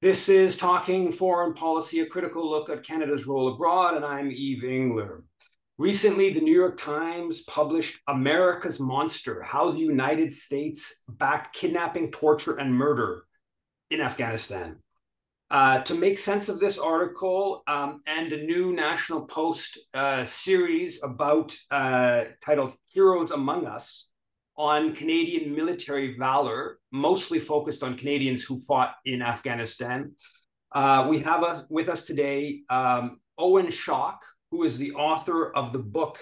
This is Talking Foreign Policy, a critical look at Canada's role abroad, and I'm Eve Engler. Recently, the New York Times published America's Monster: How the United States Backed Kidnapping, Torture, and Murder in Afghanistan. To make sense of this article and a new National Post series titled Heroes Among Us on Canadian military valor, mostly focused on Canadians who fought in Afghanistan. We have with us today Owen Schalk, who is the author of the book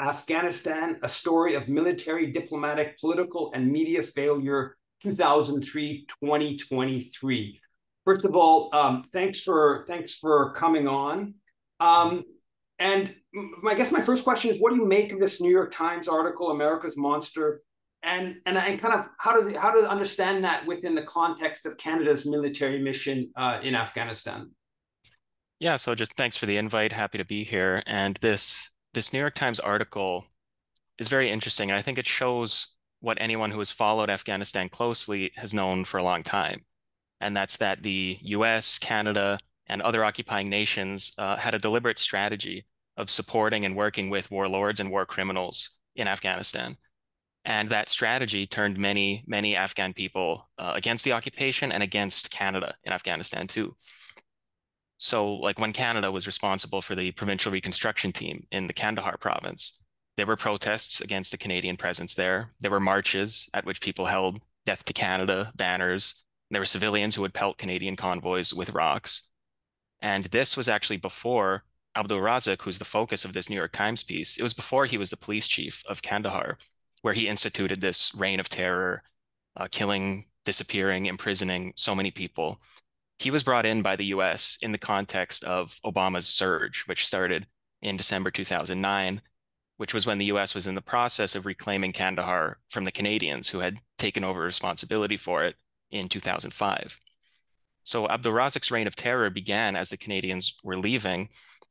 Afghanistan, A Story of Military, Diplomatic, Political, and Media Failure, 2003-2023. First of all, thanks for coming on. And I guess my first question is, what do you make of this New York Times article, America's Monster? And kind of how to understand that within the context of Canada's military mission in Afghanistan? Yeah, so just thanks for the invite. Happy to be here. And this New York Times article is very interesting, and I think it shows what anyone who has followed Afghanistan closely has known for a long time, and that's that the US, Canada, and other occupying nations had a deliberate strategy of supporting and working with warlords and war criminals in Afghanistan. And that strategy turned many, many Afghan people against the occupation and against Canada in Afghanistan too. So like when Canada was responsible for the provincial reconstruction team in the Kandahar province, there were protests against the Canadian presence there. There were marches at which people held Death to Canada banners. There were civilians who would pelt Canadian convoys with rocks. And this was actually before Abdul Razak, who's the focus of this New York Times piece. It was before he was the police chief of Kandahar, where he instituted this reign of terror, killing, disappearing, imprisoning so many people. He was brought in by the US in the context of Obama's surge, which started in December 2009, which was when the US was in the process of reclaiming Kandahar from the Canadians who had taken over responsibility for it in 2005. So Abdul Razak's reign of terror began as the Canadians were leaving,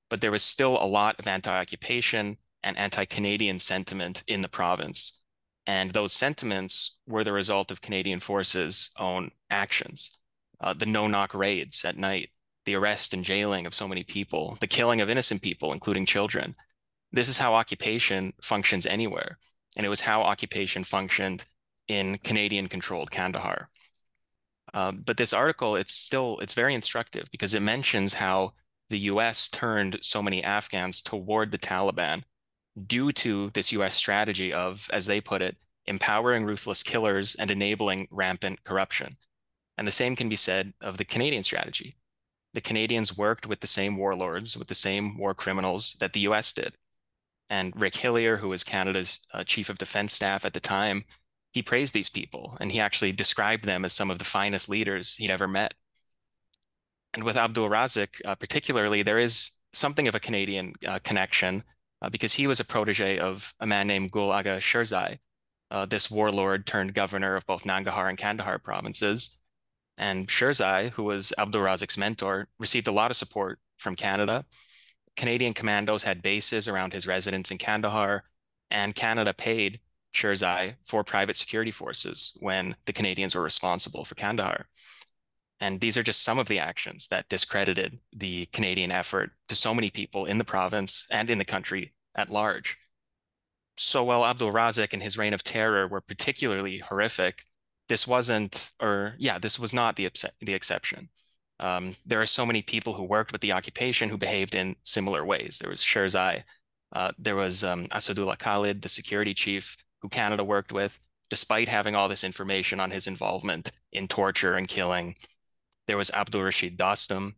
but there was still a lot of anti-occupation and anti-Canadian sentiment in the province. And those sentiments were the result of Canadian forces' own actions. The no-knock raids at night, the arrest and jailing of so many people, the killing of innocent people, including children. This is how occupation functions anywhere. And it was how occupation functioned in Canadian-controlled Kandahar. But this article, it's very instructive because it mentions how the US turned so many Afghans toward the Taliban due to this US strategy of, as they put it, empowering ruthless killers and enabling rampant corruption. And the same can be said of the Canadian strategy. The Canadians worked with the same warlords, with the same war criminals that the US did. And Rick Hillier, who was Canada's chief of defense staff at the time, he praised these people, and he actually described them as some of the finest leaders he'd ever met. And with Abdul Razak, particularly, there is something of a Canadian connection because he was a protege of a man named Gul Aga Sherzai, this warlord turned governor of both Nangarhar and Kandahar provinces. And Sherzai, who was Abdul Razak's mentor, received a lot of support from Canada. Canadian commandos had bases around his residence in Kandahar, and Canada paid Sherzai for private security forces when the Canadians were responsible for Kandahar. And these are just some of the actions that discredited the Canadian effort to so many people in the province and in the country at large. So while Abdul Razak and his reign of terror were particularly horrific, this was not the exception. There are so many people who worked with the occupation who behaved in similar ways. There was Sherzai, there was Asadullah Khalid, the security chief, who Canada worked with, despite having all this information on his involvement in torture and killing. There was Abdul Rashid Dostum,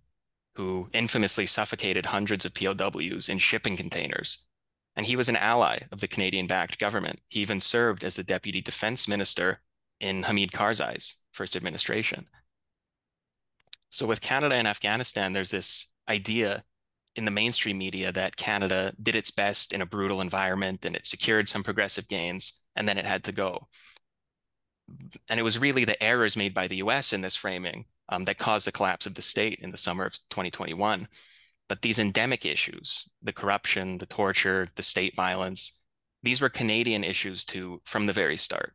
who infamously suffocated hundreds of POWs in shipping containers. And he was an ally of the Canadian-backed government. He even served as the deputy defense minister in Hamid Karzai's first administration. So with Canada and Afghanistan, there's this idea in the mainstream media that Canada did its best in a brutal environment and it secured some progressive gains, and then it had to go. And it was really the errors made by the US in this framing that caused the collapse of the state in the summer of 2021. But these endemic issues, the corruption, the torture, the state violence, these were Canadian issues too from the very start.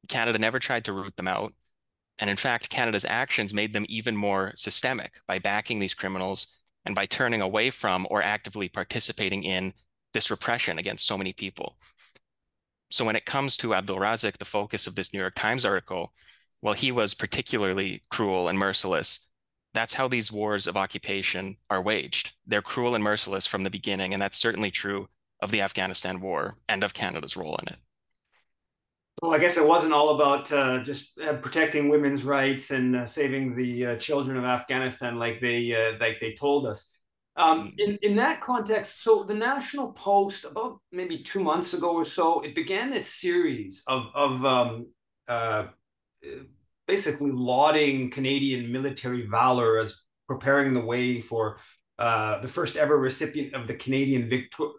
Canada never tried to root them out. And in fact, Canada's actions made them even more systemic by backing these criminals and by turning away from or actively participating in this repression against so many people. So when it comes to Abdul Razak, the focus of this New York Times article, well, he was particularly cruel and merciless. That's how these wars of occupation are waged. They're cruel and merciless from the beginning, and that's certainly true of the Afghanistan war and of Canada's role in it. Well, I guess it wasn't all about just protecting women's rights and saving the children of Afghanistan like they told us. In that context, so the National Post, about maybe 2 months ago or so, it began this series of uh, basically lauding Canadian military valor as preparing the way for the first ever recipient of the Canadian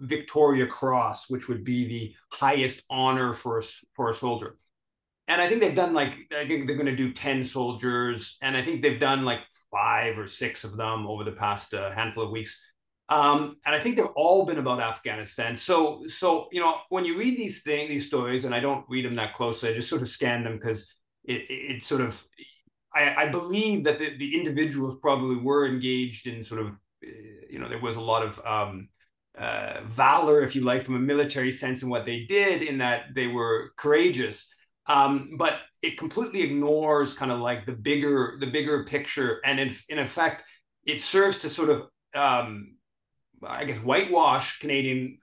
Victoria Cross, which would be the highest honor for a soldier. And I think they've done like, I think they're going to do 10 soldiers, and I think they've done like 5 or 6 of them over the past handful of weeks. And I think they've all been about Afghanistan. So when you read these stories, and I don't read them that closely, I just sort of scan them because it sort of, I believe that the individuals probably were engaged in sort of, there was a lot of valor, if you like, from a military sense in what they did, in that they were courageous. But it completely ignores kind of like the bigger picture, and in effect, it serves to sort of, I guess, whitewash Canadian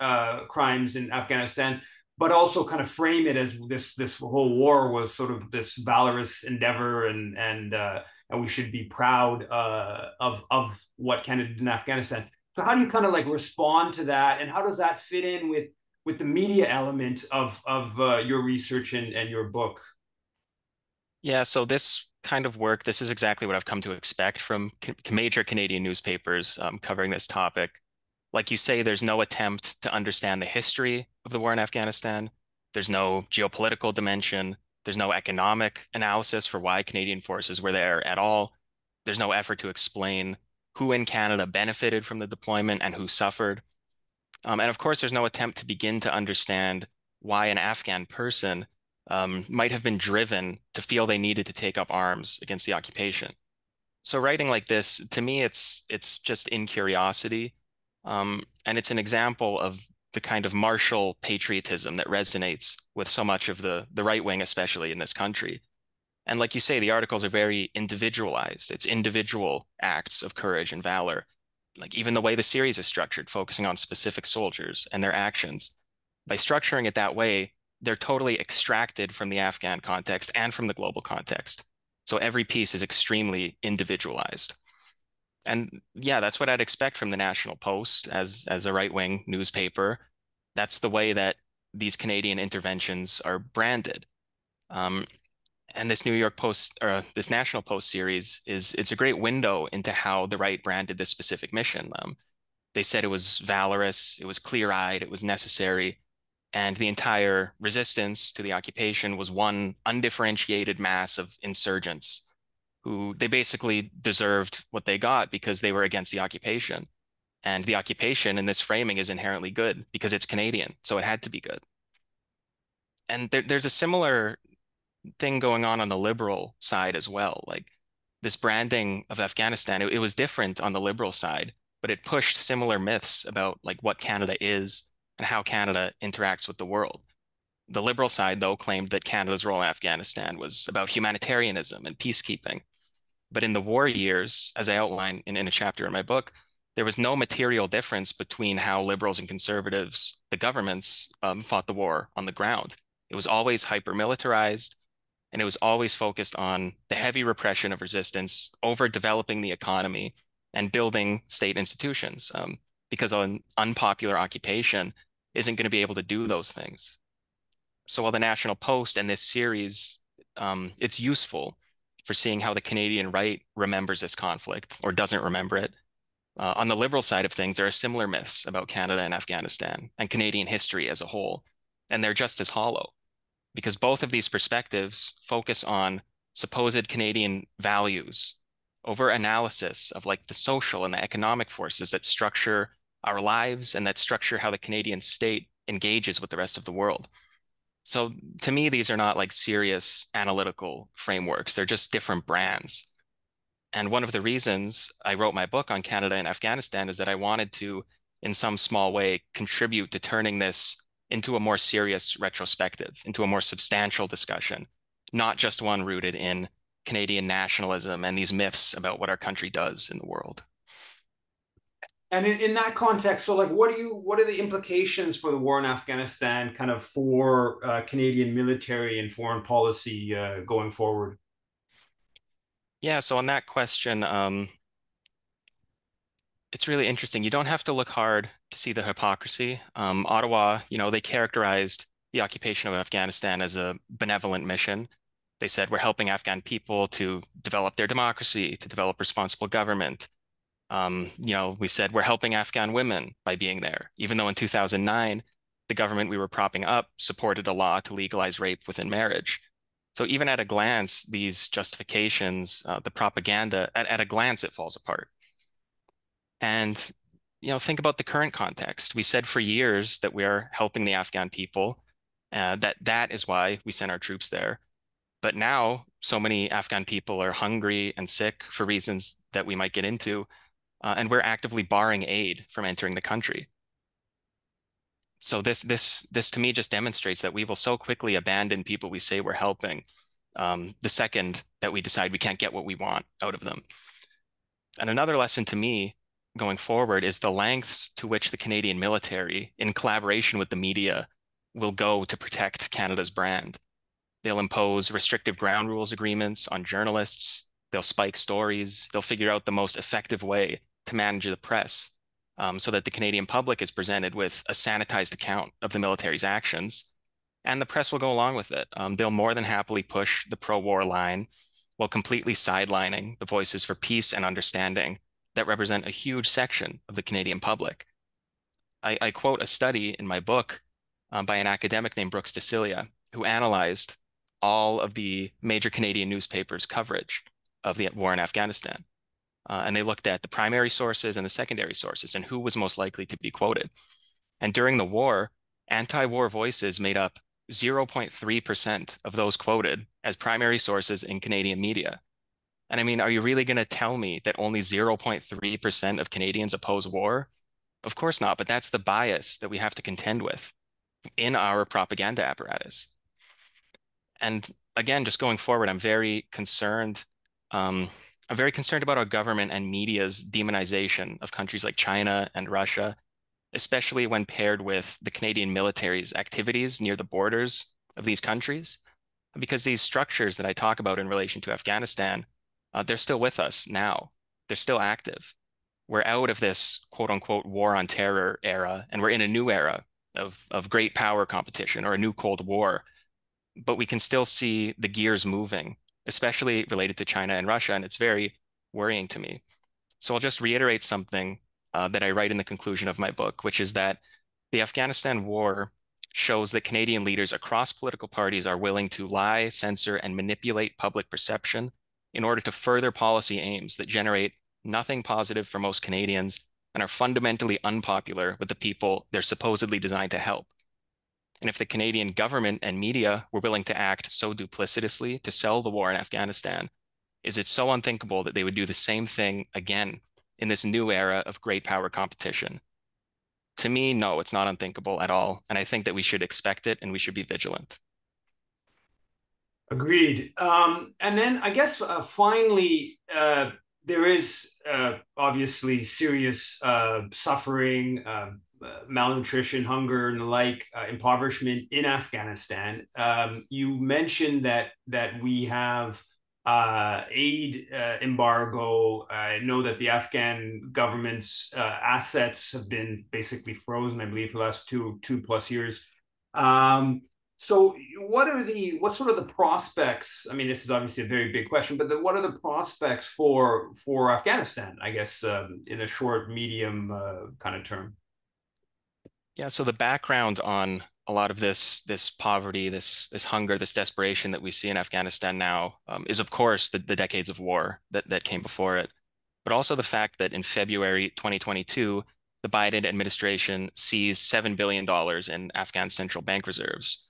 crimes in Afghanistan, but also kind of frame it as this whole war was sort of this valorous endeavor, and we should be proud of what Canada did in Afghanistan. So how do you kind of like respond to that, and how does that fit in with the media element of your research and your book? Yeah, so this kind of work, this is exactly what I've come to expect from major Canadian newspapers covering this topic. Like you say, there's no attempt to understand the history of the war in Afghanistan. There's no geopolitical dimension. There's no economic analysis for why Canadian forces were there at all. There's no effort to explain who in Canada benefited from the deployment and who suffered. And of course, there's no attempt to begin to understand why an Afghan person might have been driven to feel they needed to take up arms against the occupation. So writing like this, to me, it's just incuriosity, and it's an example of the kind of martial patriotism that resonates with so much of the right wing, especially in this country. And like you say, the articles are very individualized. It's individual acts of courage and valor. Like even the way the series is structured, focusing on specific soldiers and their actions. By structuring it that way, they're totally extracted from the Afghan context and from the global context. So every piece is extremely individualized. And yeah, that's what I'd expect from the National Post as a right-wing newspaper. That's the way that these Canadian interventions are branded. And this New York Post or this National Post series it's a great window into how the right branded this specific mission. They said it was valorous, it was clear-eyed, it was necessary, and the entire resistance to the occupation was one undifferentiated mass of insurgents who they basically deserved what they got because they were against the occupation. And the occupation in this framing is inherently good because it's Canadian, so it had to be good. And there's a similar thing going on the liberal side as well. Like this branding of Afghanistan, it was different on the liberal side, but it pushed similar myths about like what Canada is and how Canada interacts with the world. The liberal side, though, claimed that Canada's role in Afghanistan was about humanitarianism and peacekeeping. But in the war years, as I outline in a chapter in my book, there was no material difference between how liberals and conservatives, the governments, fought the war on the ground. It was always hyper-militarized, and it was always focused on the heavy repression of resistance, over developing the economy, and building state institutions, because an unpopular occupation isn't going to be able to do those things. So while the National Post and this series, it's useful for seeing how the Canadian right remembers this conflict or doesn't remember it. On the liberal side of things, there are similar myths about Canada and Afghanistan and Canadian history as a whole, and they're just as hollow because both of these perspectives focus on supposed Canadian values over analysis of like the social and the economic forces that structure our lives and that structure how the Canadian state engages with the rest of the world. So to me, these are not like serious analytical frameworks. They're just different brands. And one of the reasons I wrote my book on Canada and Afghanistan is that I wanted to, in some small way, contribute to turning this into a more serious retrospective, into a more substantial discussion, not just one rooted in Canadian nationalism and these myths about what our country does in the world. And in that context, so like, what are the implications for the war in Afghanistan, kind of for Canadian military and foreign policy going forward? Yeah, so on that question, it's really interesting. You don't have to look hard to see the hypocrisy. Ottawa, they characterized the occupation of Afghanistan as a benevolent mission. They said we're helping Afghan people to develop their democracy, to develop responsible government. We said we're helping Afghan women by being there, even though in 2009, the government we were propping up supported a law to legalize rape within marriage. So even at a glance, these justifications, the propaganda, at a glance, it falls apart. And think about the current context. We said for years that we are helping the Afghan people, that is why we sent our troops there. But now so many Afghan people are hungry and sick for reasons that we might get into, and we're actively barring aid from entering the country. So this to me just demonstrates that we will so quickly abandon people we say we're helping, the second that we decide we can't get what we want out of them. And another lesson to me going forward is the lengths to which the Canadian military, in collaboration with the media, will go to protect Canada's brand. They'll impose restrictive ground rules agreements on journalists. They'll spike stories. They'll figure out the most effective way to manage the press, so that the Canadian public is presented with a sanitized account of the military's actions. And the press will go along with it. They'll more than happily push the pro-war line while completely sidelining the voices for peace and understanding that represent a huge section of the Canadian public. I quote a study in my book by an academic named Brooks DeCilia, who analyzed all of the major Canadian newspapers' coverage of the war in Afghanistan. And they looked at the primary sources and the secondary sources and who was most likely to be quoted. And during the war, anti-war voices made up 0.3% of those quoted as primary sources in Canadian media. And I mean, are you really going to tell me that only 0.3% of Canadians oppose war? Of course not, but that's the bias that we have to contend with in our propaganda apparatus. And again, just going forward, I'm very concerned. I'm very concerned about our government and media's demonization of countries like China and Russia, especially when paired with the Canadian military's activities near the borders of these countries. Because these structures that I talk about in relation to Afghanistan, they're still with us now. They're still active. We're out of this quote unquote war on terror era, and we're in a new era of great power competition or a new Cold War. But we can still see the gears moving, especially related to China and Russia, and it's very worrying to me. So I'll just reiterate something that I write in the conclusion of my book, which is that the Afghanistan war shows that Canadian leaders across political parties are willing to lie, censor, and manipulate public perception in order to further policy aims that generate nothing positive for most Canadians and are fundamentally unpopular with the people they're supposedly designed to help. And if the Canadian government and media were willing to act so duplicitously to sell the war in Afghanistan, is it so unthinkable that they would do the same thing again in this new era of great power competition? To me, no, it's not unthinkable at all. And I think that we should expect it and we should be vigilant. Agreed. And then I guess finally, there is obviously serious suffering, malnutrition, hunger, and the like, impoverishment in Afghanistan. You mentioned that we have aid embargo. I know that the Afghan government's assets have been basically frozen, I believe, for the last two plus years. So what sort of the prospects? I mean, this is obviously a very big question, but what are the prospects for Afghanistan, I guess, in a short, medium kind of term? Yeah, so the background on a lot of this poverty, this hunger, this desperation that we see in Afghanistan now, is of course the decades of war that came before it, but also the fact that in February 2022, the Biden administration seized $7 billion in Afghan central bank reserves.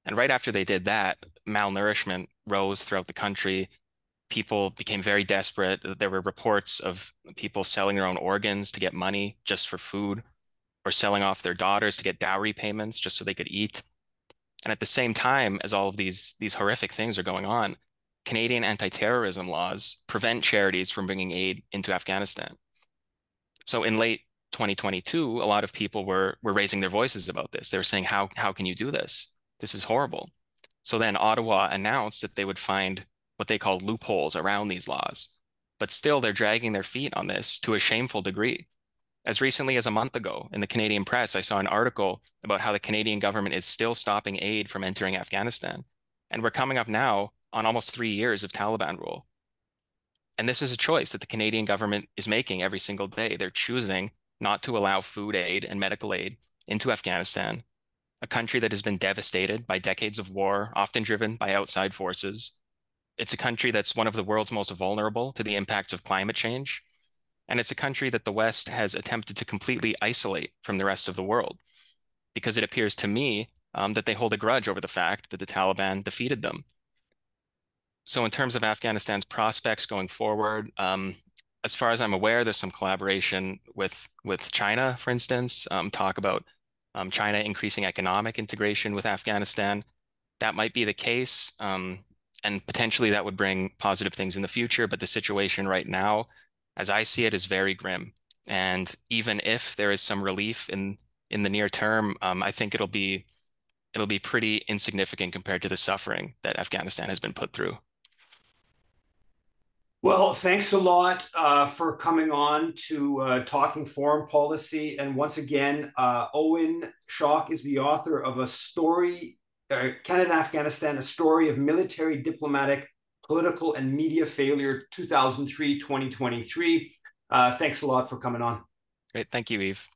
And right after they did that, malnourishment rose throughout the country. People became very desperate. There were reports of people selling their own organs to get money just for food, or selling off their daughters to get dowry payments just so they could eat. And at the same time as all of these horrific things are going on, Canadian anti-terrorism laws prevent charities from bringing aid into Afghanistan. So in late 2022, a lot of people were raising their voices about this. They were saying, how can you do this? This is horrible. So then Ottawa announced that they would find what they call loopholes around these laws. But still, they're dragging their feet on this to a shameful degree. As recently as a month ago in the Canadian press, I saw an article about how the Canadian government is still stopping aid from entering Afghanistan. And we're coming up now on almost 3 years of Taliban rule. And this is a choice that the Canadian government is making every single day. They're choosing not to allow food aid and medical aid into Afghanistan, a country that has been devastated by decades of war, often driven by outside forces. It's a country that's one of the world's most vulnerable to the impacts of climate change. And it's a country that the West has attempted to completely isolate from the rest of the world, because it appears to me that they hold a grudge over the fact that the Taliban defeated them. So in terms of Afghanistan's prospects going forward, as far as I'm aware, there's some collaboration with China, for instance, talk about China increasing economic integration with Afghanistan. That might be the case, and potentially that would bring positive things in the future. But the situation right now, as I see it, is very grim. And even if there is some relief in the near term, I think it'll be pretty insignificant compared to the suffering that Afghanistan has been put through. Well, thanks a lot for coming on to Talking Foreign Policy. And once again, Owen Schalk is the author of a story, Canada and Afghanistan, a story of military, diplomatic, political, and media failure, 2003-2023. Thanks a lot for coming on. Great. Thank you, Eve.